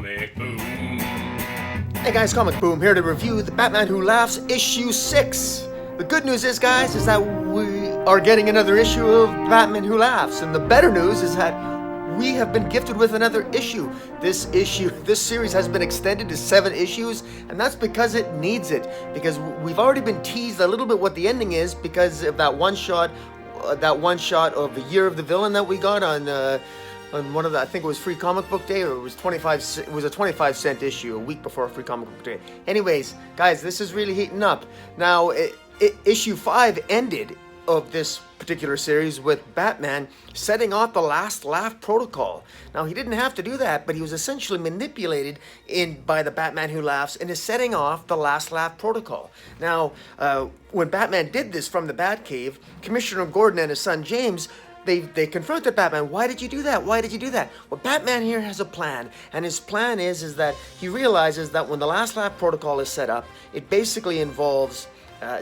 Comic Boom. Hey guys, Comic Boom here to review The Batman Who Laughs issue 6. The good news is, guys, is that we are getting another issue of Batman Who Laughs. And the better news is that we have been gifted with another issue. This series has been extended to 7 issues, and that's because it needs it. Because we've already been teased a little bit what the ending is because of that one shot of the Year of the Villain that we got on one of the, I think it was Free Comic Book Day, or it was a 25-cent issue a week before Free Comic Book Day. Anyways, guys, this is really heating up. Now, issue 5 ended of this particular series with Batman setting off the last laugh protocol. Now, he didn't have to do that, but he was essentially manipulated by the Batman Who Laughs into setting off the last laugh protocol. Now, when Batman did this from the Batcave, Commissioner Gordon and his son James, they confronted Batman. Why did you do that? Why did you do that? Well, Batman here has a plan, and his plan is that he realizes that when the last laugh protocol is set up, it basically involves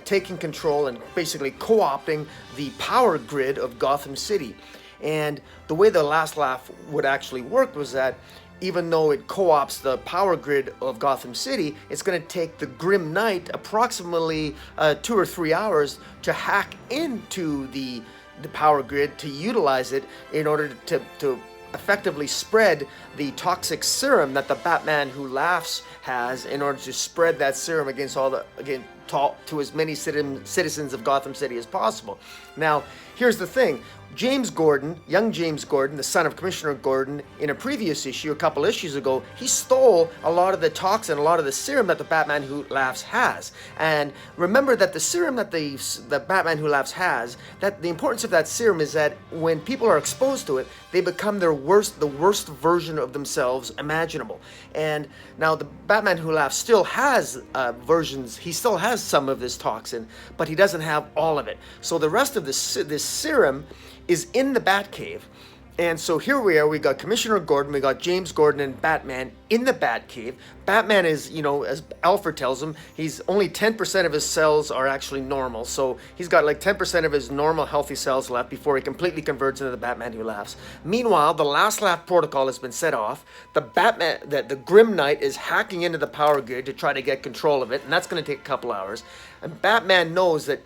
taking control and basically co-opting the power grid of Gotham City. And the way the last laugh would actually work was that even though it co-ops the power grid of Gotham City, it's going to take the Grim Knight approximately 2 or 3 hours to hack into the power grid to utilize it in order to effectively spread the toxic serum that the Batman Who Laughs has, in order to spread that serum to as many citizens of Gotham City as possible. Now, here's the thing. Young James Gordon, the son of Commissioner Gordon, in a previous issue, a couple issues ago, he stole a lot of the toxin, a lot of the serum that the Batman Who Laughs has. And remember that the serum that the Batman Who Laughs has, that the importance of that serum is that when people are exposed to it, they become the worst version of themselves imaginable. And now the Batman Who Laughs still has versions, he still has some of this toxin, but he doesn't have all of it. So the rest of this serum is in the Batcave. And so here we are, we got Commissioner Gordon, we got James Gordon and Batman in the Batcave. Batman is, as Alfred tells him, he's only 10% of his cells are actually normal. So he's got like 10% of his normal healthy cells left before he completely converts into the Batman Who Laughs. Meanwhile, the last laugh protocol has been set off. The Grim Knight is hacking into the power grid to try to get control of it, and that's going to take a couple hours. And Batman knows that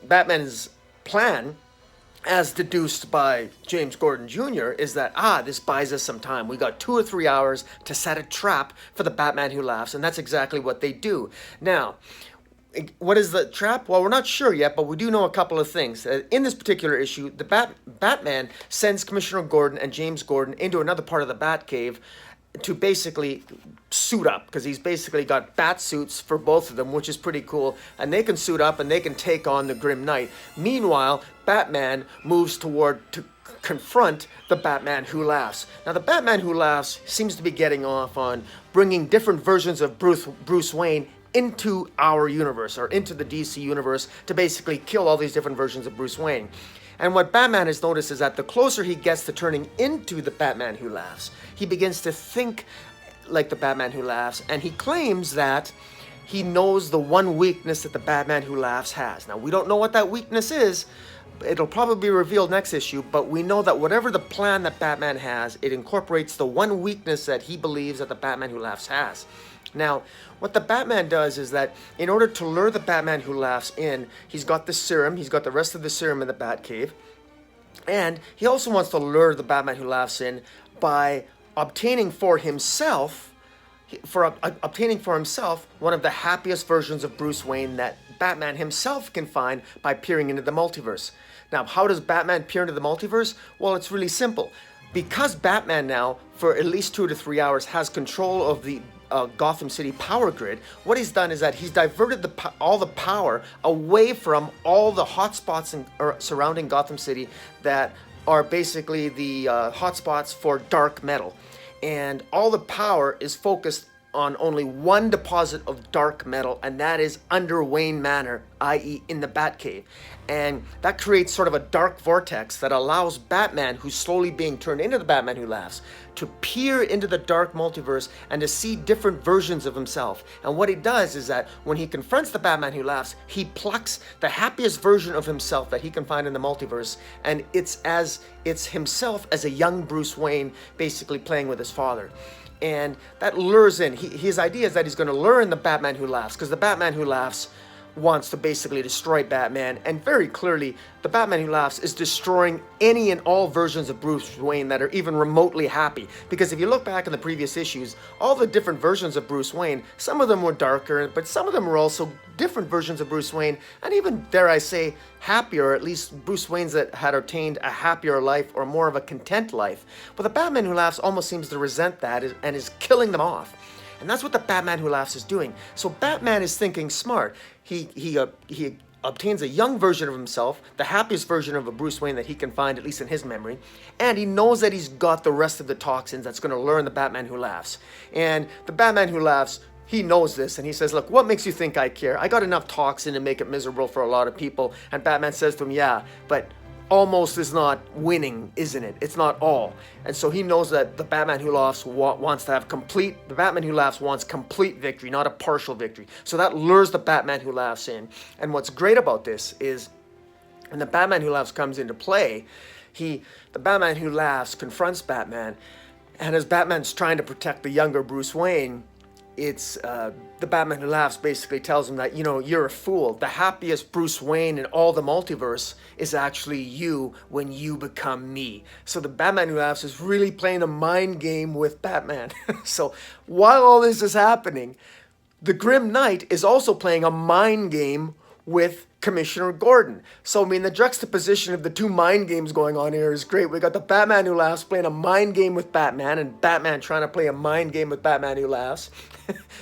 Batman's plan, as deduced by James Gordon Jr., is that, this buys us some time. We got 2 or 3 hours to set a trap for the Batman Who Laughs, and that's exactly what they do. Now, what is the trap? Well, we're not sure yet, but we do know a couple of things. In this particular issue, the Batman sends Commissioner Gordon and James Gordon into another part of the Batcave to basically suit up, because he's basically got bat suits for both of them, which is pretty cool, and they can suit up and they can take on the Grim Knight. Meanwhile, Batman moves to confront the Batman Who Laughs. Now, the Batman Who Laughs seems to be getting off on bringing different versions of Bruce Wayne into our universe, or into the DC universe, to basically kill all these different versions of Bruce Wayne. And what Batman has noticed is that the closer he gets to turning into the Batman Who Laughs, he begins to think like the Batman Who Laughs, and he claims that he knows the one weakness that the Batman Who Laughs has. Now, we don't know what that weakness is. It'll probably be revealed next issue, but we know that whatever the plan that Batman has, it incorporates the one weakness that he believes that the Batman Who Laughs has. Now, what the Batman does is that in order to lure the Batman Who Laughs in, he's got the serum, he's got the rest of the serum in the Batcave, and he also wants to lure the Batman Who Laughs in by obtaining for himself one of the happiest versions of Bruce Wayne that Batman himself can find by peering into the multiverse. Now, how does Batman peer into the multiverse? Well, it's really simple. Because Batman now, for at least 2 to 3 hours, has control of the Gotham City power grid, what he's done is that he's diverted all the power away from all the hotspots surrounding Gotham City that are basically the hotspots for dark metal. And all the power is focused on only one deposit of dark metal, and that is under Wayne Manor i.e. in the Batcave. And that creates sort of a dark vortex that allows Batman, who's slowly being turned into the Batman Who Laughs, to peer into the dark multiverse and to see different versions of himself. And what he does is that when he confronts the Batman Who Laughs, he plucks the happiest version of himself that he can find in the multiverse, and it's himself as a young Bruce Wayne, basically playing with his father. And that lures in, his idea is that he's going to lure in the Batman Who Laughs, because the Batman Who Laughs wants to basically destroy Batman, and very clearly the Batman Who Laughs is destroying any and all versions of Bruce Wayne that are even remotely happy. Because if you look back in the previous issues, all the different versions of Bruce Wayne, some of them were darker, but some of them were also different versions of Bruce Wayne, and even, dare I say, happier, or at least Bruce Waynes that had attained a happier life or more of a content life. But the Batman Who Laughs almost seems to resent that and is killing them off. And that's what the Batman Who Laughs is doing. So Batman is thinking smart. He obtains a young version of himself, the happiest version of a Bruce Wayne that he can find, at least in his memory, and he knows that he's got the rest of the toxins that's going to lure in the Batman Who Laughs. And the Batman Who Laughs, he knows this, and he says, look, what makes you think I care? I got enough toxin to make it miserable for a lot of people. And Batman says to him, yeah, but almost is not winning, isn't it? It's not all. And so he knows that the Batman Who Laughs wants to have the Batman Who Laughs wants complete victory, not a partial victory. So that lures the Batman Who Laughs in. And what's great about this is when the Batman Who Laughs comes into play, the Batman Who Laughs confronts Batman, and as Batman's trying to protect the younger Bruce Wayne, it's the Batman Who Laughs basically tells him that, you're a fool. The happiest Bruce Wayne in all the multiverse is actually you when you become me. So the Batman Who Laughs is really playing a mind game with Batman. So while all this is happening, the Grim Knight is also playing a mind game with Commissioner Gordon. So, the juxtaposition of the two mind games going on here is great. We got the Batman Who Laughs playing a mind game with Batman, and Batman trying to play a mind game with Batman Who Laughs,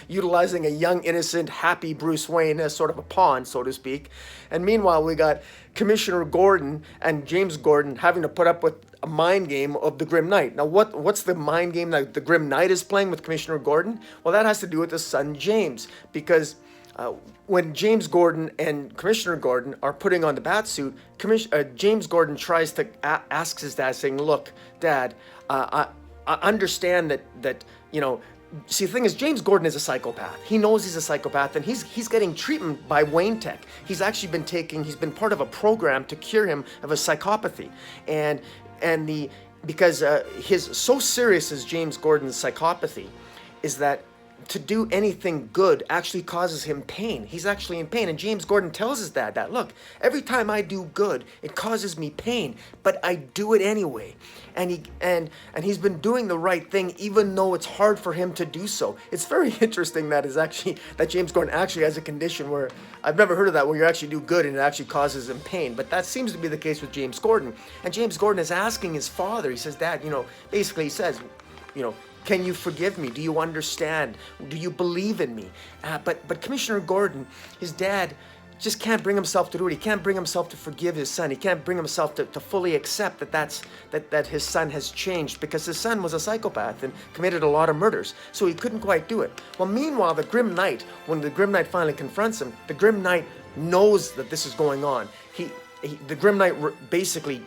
utilizing a young, innocent, happy Bruce Wayne as sort of a pawn, so to speak. And meanwhile, we got Commissioner Gordon and James Gordon having to put up with a mind game of the Grim Knight. Now, what's the mind game that the Grim Knight is playing with Commissioner Gordon? Well, that has to do with his son, James, because when James Gordon and Commissioner Gordon are putting on the bat suit, James Gordon tries to ask his dad, saying, look, Dad, I understand that see, the thing is, James Gordon is a psychopath. He knows he's a psychopath, and he's getting treatment by Wayne Tech. He's actually he's been part of a program to cure him of a psychopathy. Because so serious is James Gordon's psychopathy is that to do anything good actually causes him pain. He's actually in pain. And James Gordon tells his dad that, look, every time I do good, it causes me pain, but I do it anyway. And he's been doing the right thing even though it's hard for him to do so. It's very interesting that James Gordon actually has a condition where I've never heard of that, where you actually do good and it actually causes him pain. But that seems to be the case with James Gordon. And James Gordon is asking his father, he says, Dad, basically he says, can you forgive me? Do you understand? Do you believe in me? But Commissioner Gordon, his dad, just can't bring himself to do it. He can't bring himself to forgive his son. He can't bring himself to fully accept that his son has changed, because his son was a psychopath and committed a lot of murders. So he couldn't quite do it. Well, meanwhile, the Grim Knight, when the Grim Knight finally confronts him, the Grim Knight knows that this is going on. The Grim Knight basically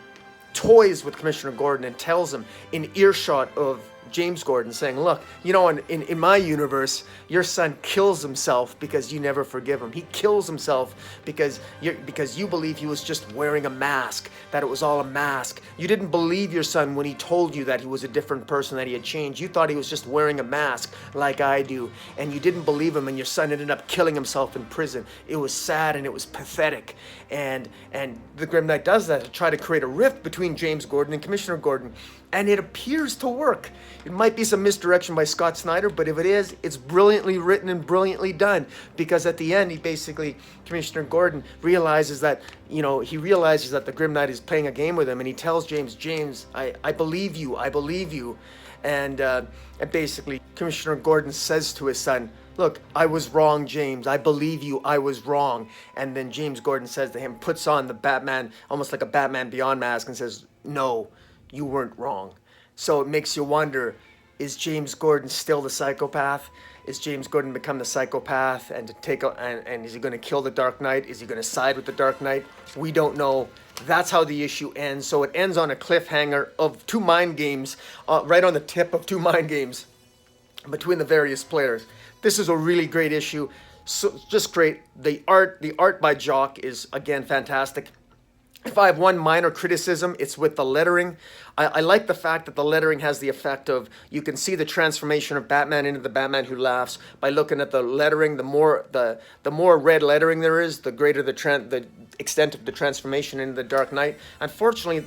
toys with Commissioner Gordon and tells him in earshot of James Gordon, saying, look, in my universe, your son kills himself because you never forgive him. He kills himself because you believe he was just wearing a mask, that it was all a mask. You didn't believe your son when he told you that he was a different person, that he had changed. You thought he was just wearing a mask like I do, and you didn't believe him, and your son ended up killing himself in prison. It was sad and it was pathetic. And the Grim Knight does that to try to create a rift between James Gordon and Commissioner Gordon. And it appears to work. It might be some misdirection by Scott Snyder, but if it is, it's brilliantly written and brilliantly done. Because at the end, Commissioner Gordon realizes that, the Grim Knight is playing a game with him, and he tells James, I believe you. And basically, Commissioner Gordon says to his son, look, I was wrong, James. I believe you. I was wrong. And then James Gordon says to him, puts on the Batman, almost like a Batman Beyond mask, and says, no, you weren't wrong. So it makes you wonder, is James Gordon still the psychopath? Is James Gordon become the psychopath and and is he going to kill the Dark Knight? Is he going to side with the Dark Knight? We don't know. That's how the issue ends. So it ends on a cliffhanger of two mind games, right on the tip of two mind games between the various players. This is a really great issue. So just great. The art by Jock is again fantastic. If I have one minor criticism, it's with the lettering. I like the fact that the lettering has the effect of, you can see the transformation of Batman into the Batman Who Laughs by looking at the lettering. The more red lettering there is, the greater the extent of the transformation into the Dark Knight. Unfortunately,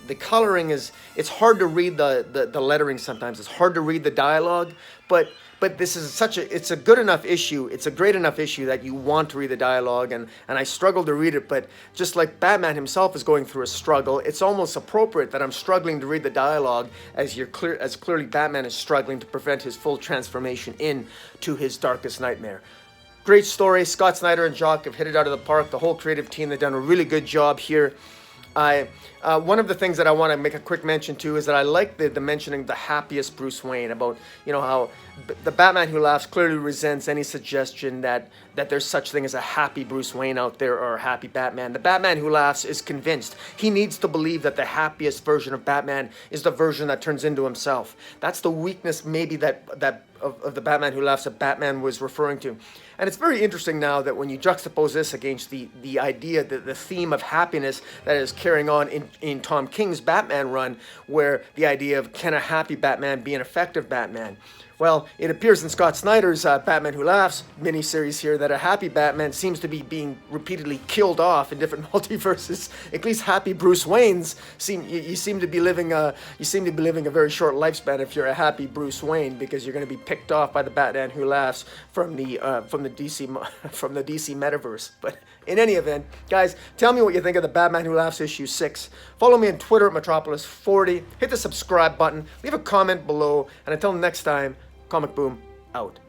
the coloring it's hard to read the lettering sometimes. It's hard to read the dialogue, but this is it's a good enough issue. It's a great enough issue that you want to read the dialogue, and I struggle to read it, but just like Batman himself is going through a struggle, it's almost appropriate that I'm struggling to read the dialogue as clearly Batman is struggling to prevent his full transformation into his darkest nightmare. Great story. Scott Snyder and Jock have hit it out of the park. The whole creative team, they've done a really good job here. One of the things that I want to make a quick mention to is that I like the mentioning the happiest Bruce Wayne, about, you know, how the Batman Who Laughs clearly resents any suggestion that there's such thing as a happy Bruce Wayne out there, or a happy Batman. The Batman Who Laughs is convinced. He needs to believe that the happiest version of Batman is the version that turns into himself. That's the weakness maybe of the Batman Who Laughs that Batman was referring to. And it's very interesting now that when you juxtapose this against the idea, that the theme of happiness that is carrying on in Tom King's Batman run, where the idea of, can a happy Batman be an effective Batman? Well, it appears in Scott Snyder's Batman Who Laughs miniseries here that a happy Batman seems to be being repeatedly killed off in different multiverses. At least happy Bruce Waynes you seem to be living a very short lifespan if you're a happy Bruce Wayne, because you're going to be picked off by the Batman Who Laughs from the DC metaverse. But in any event, guys, tell me what you think of the Batman Who Laughs issue 6. Follow me on Twitter at Metropolis40. Hit the subscribe button. Leave a comment below. And until next time, Comic Boom out.